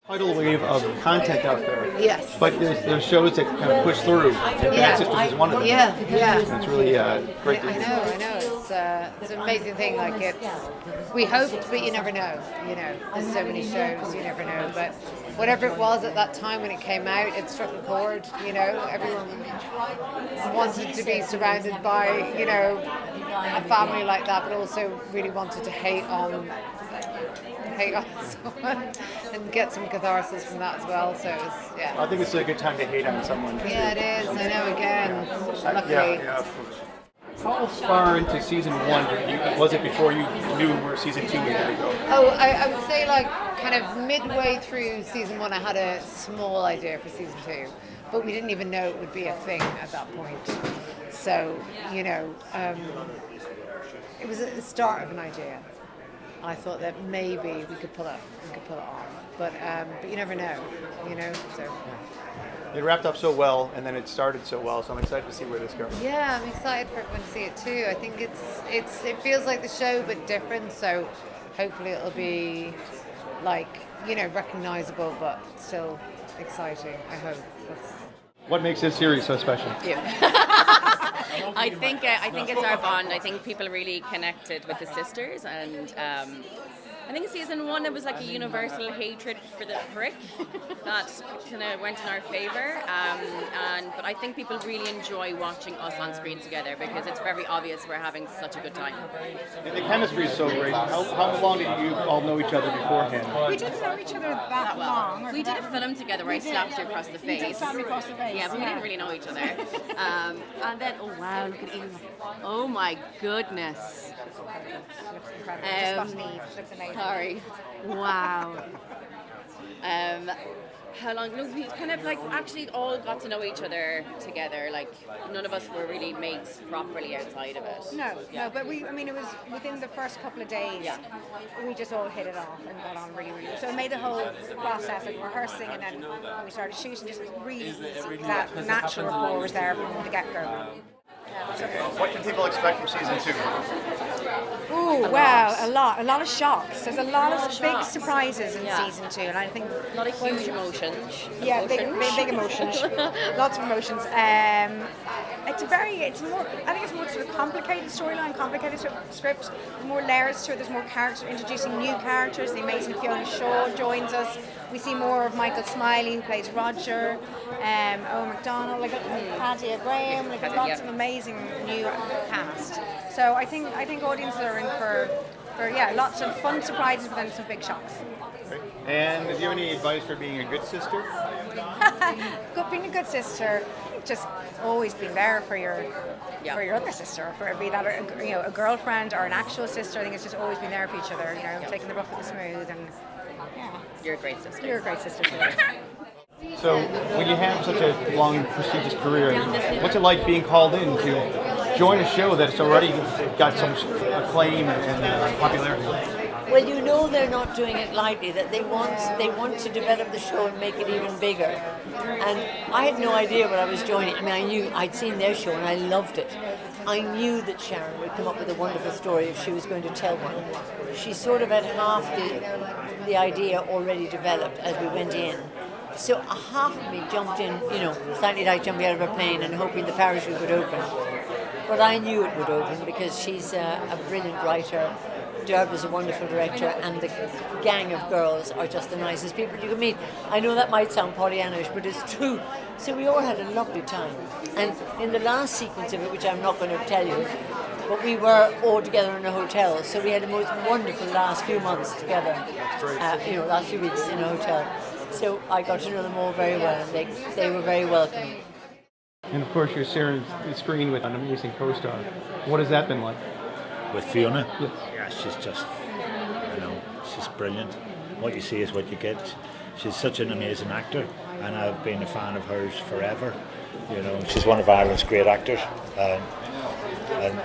Tidal wave of content out there. Yes. But there's shows that kind of push through. And Bad Sisters is one of them. Yeah. It's really great to I know. It's an amazing thing. Like we hoped, but you never know. You know, there's so many shows, you never know. But whatever it was at that time when it came out, it struck a chord. You know, everyone wanted to be surrounded by, you know, a family like that, but also really wanted to hate on someone and get some catharsis from that as well. So it was, I think it's a good time to hate on someone. Yeah, it is. I know. Again, luckily. How far into season 1 was it before you knew where season 2 was going to go? Oh, I would say like kind of midway through season 1, I had a small idea for season 2, but we didn't even know it would be a thing at that point. So, you know, it was at the start of an idea. I thought that maybe we could pull it off, but you never know, you know. So it wrapped up so well, and then it started so well. So I'm excited to see where this goes. Yeah, I'm excited for everyone to see it too. I think it feels like the show, but different. So hopefully it'll be like, you know, recognizable, but still exciting. I hope. What makes this series so special? I think it's our bond. I think people really connected with the sisters, and I think in season 1 it was like a universal hatred for the prick that kind of went in our favour. But I think people really enjoy watching us on screen together because it's very obvious we're having such a good time. The chemistry is so great. How long did you all know each other beforehand? We didn't know each other that long. We did a film together where I slapped you across the face. You did slap me across the face. Yeah, but we didn't really know each other. And then, oh wow, look at Eva. Oh my goodness. Looks incredible. Just got Eve. Looks amazing. Sorry. Wow. How long? No, we kind of like actually all got to know each other together. Like none of us were really mates properly outside of it. No, but it was within the first couple of days. Yeah. We just all hit it off and got on really, really well. So it made the whole process of rehearsing and then when we started shooting just really easy because that natural rapport was there from the get-go. What can people expect from season 2? Oh wow, a lot of shocks. There's a lot of big surprises in season 2, and I think A lot of huge emotions. Yeah, big emotions. Lots of emotions. It's more sort of complicated storyline, complicated script. There's more layers to it. There's more characters, introducing new characters. The amazing Fiona Shaw joins us. We see more of Michael Smiley, who plays Roger. Owen McDonald, Paddy Graham. Lots of amazing new cast. So I think audiences are in for lots of fun surprises, but then some big shocks. And do you have any advice for being a good sister? Being a good sister, just always be there for your other sister, be that a girlfriend or an actual sister. I think it's just always being there for each other. Taking the rough with the smooth, and You're a great sister. You're a great sister too. So when you have such a long, prestigious career, what's it like being called in to join a show that's already got some acclaim and popularity? Well, you know they're not doing it lightly, that they want to develop the show and make it even bigger. And I had no idea when I was joining. I knew I'd seen their show and I loved it. I knew that Sharon would come up with a wonderful story if she was going to tell one. She sort of had half the idea already developed as we went in. So half of me jumped in, slightly like jumping out of a plane and hoping the parachute would open. But I knew it would open because she's a brilliant writer. Dearbhla's a wonderful director, and the gang of girls are just the nicest people you can meet. I know that might sound Pollyannish, but it's true. So we all had a lovely time. And in the last sequence of it, which I'm not going to tell you, but we were all together in a hotel. So we had the most wonderful last few months together. Last few weeks in a hotel. So I got to know them all very well, and they were very welcoming. And of course, you're sharing the screen with an amazing co-star. What has that been like? With Fiona? Yes. Yeah, she's just, she's brilliant. What you see is what you get. She's such an amazing actor, and I've been a fan of hers forever. She's one of Ireland's great actors. And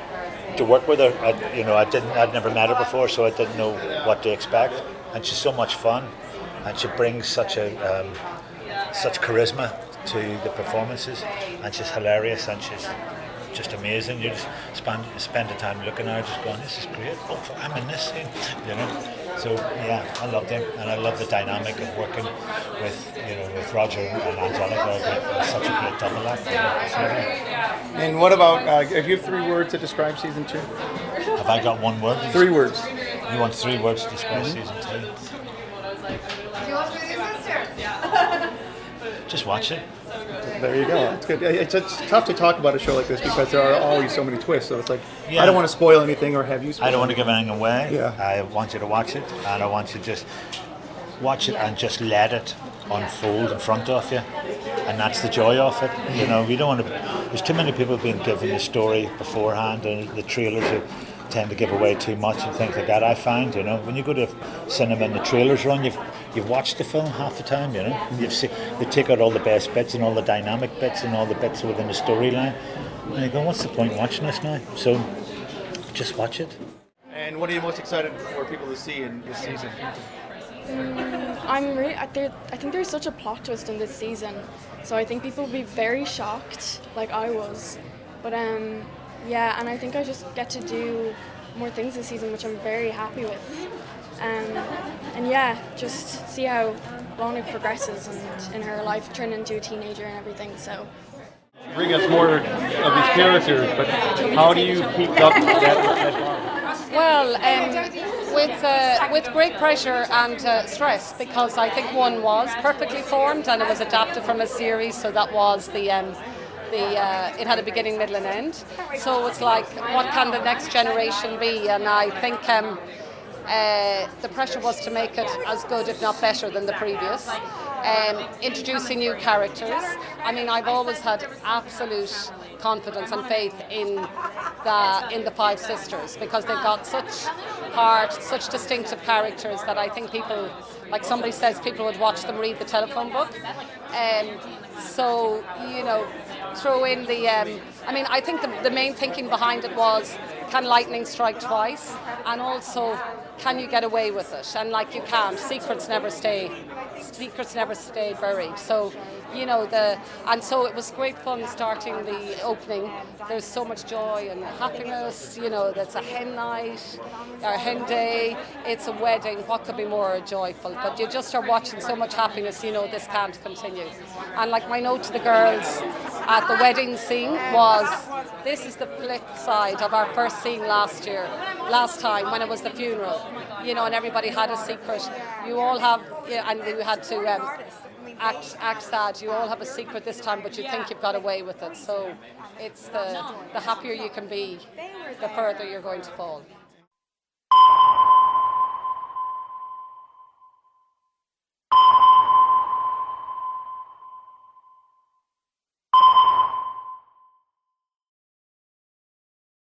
to work with her, I'd never met her before, so I didn't know what to expect. And she's so much fun, and she brings such charisma to the performances, and she's hilarious, and she's just amazing. You just spend the time looking at her, just going, "This is great. Oh, I'm in this scene," So yeah, I loved him, and I love the dynamic of working with Roger and Angelica. It's such a great double act. It's lovely. And what about, if you have 3 words to describe season 2? Have I got one word? 3 words. You want 3 words to describe season 2? Do you want to do this, sister? Just watch it. There you go. It's good. It's tough to talk about a show like this because there are always so many twists. So it's like, Yeah. I don't want to spoil anything or have you spoil I don't want to give anything away. Yeah. I want you to watch it, and I want you to just watch it and just let it unfold in front of you, and that's the joy of it. You know, we don't want to. There's too many people being given the story beforehand, and the trailers tend to give away too much and things like that. I find, you know, when you go to cinema and the trailers run, you've watched the film half the time. You know, you've seen, they take out all the best bits and all the dynamic bits and all the bits within the storyline, and you go, what's the point watching this now? So just watch it. And what are you most excited for people to see in this season? I think there's such a plot twist in this season, so I think people will be very shocked, like I was. But yeah, and I think I just get to do more things this season, which I'm very happy with. And yeah, just see how Lana progresses and in her life, turn into a teenager and everything. So. Bring us more of these characters, but how do you keep up that bar? Well, with great pressure and stress, because I think one was perfectly formed and it was adapted from a series, so that was it had a beginning, middle and end. So it's like, what can the next generation be? And I think the pressure was to make it as good, if not better, than the previous. Introducing new characters. I mean, I've always had absolute confidence and faith in the 5 sisters, because they've got such heart, such distinctive characters that I think people, like somebody says, people would watch them read the telephone book. So, you know, throw in I think the main thinking behind it was, can lightning strike twice? And also, can you get away with it? And like, you can't. Secrets never stay buried. So, you know, and so it was great fun starting the opening. There's so much joy and happiness, you know, that's a hen night, or hen day, it's a wedding, what could be more joyful? But you just are watching so much happiness, you know, this can't continue. And like, my note to the girls at the wedding scene was, this is the flip side of our first scene last time when it was the funeral, you know, and everybody had a secret. You all have, and you had to act sad. You all have a secret this time, but you think you've got away with it. So it's the happier you can be, the further you're going to fall.